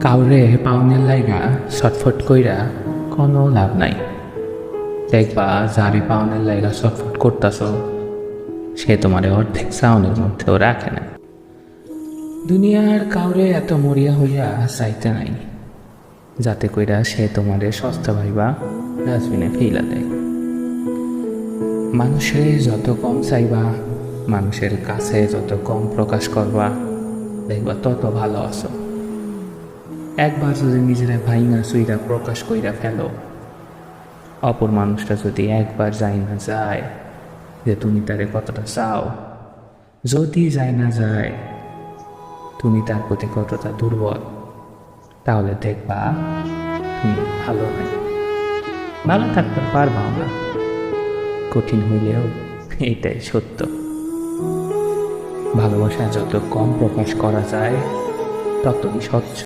কাউরে পাওনের লাইগা ছটফট কইরা কোনো লাভ নাই। দেখবা যারে পাওনের লাইগা ছটফট করতাছ সে তোমারে অর্ধেক চাউনের মধ্যেও রাখে না। দুনিয়ার কাউরে এত মরিয়া হইয়া চাইতে নাই যাতে কইরা সে তোমারে সস্তা ভাইবা ডাস্টবিনে ফেলা দেয়। মানুষের যত কম চাইবা, মানুষের কাছে যত কম প্রকাশ করবা, দেখবা তত ভালো আছো। একবার যদি নিজেরা ভাইঙা সুইরা প্রকাশ কইরা ফেলো, অপর মানুষটা যদি একবার যাই না যায় যে তুমি তারে কতটা চাও, যদি যাই না যায় তুমি তার প্রতি কতটা দুর্বল, তাহলে দেখবা তুমি ভালো নাই। ভালো থাকতে পারবাও না, কঠিন হইলেও এইটাই সত্য। ভালোবাসা যত কম প্রকাশ করা যায় ততই স্বচ্ছ।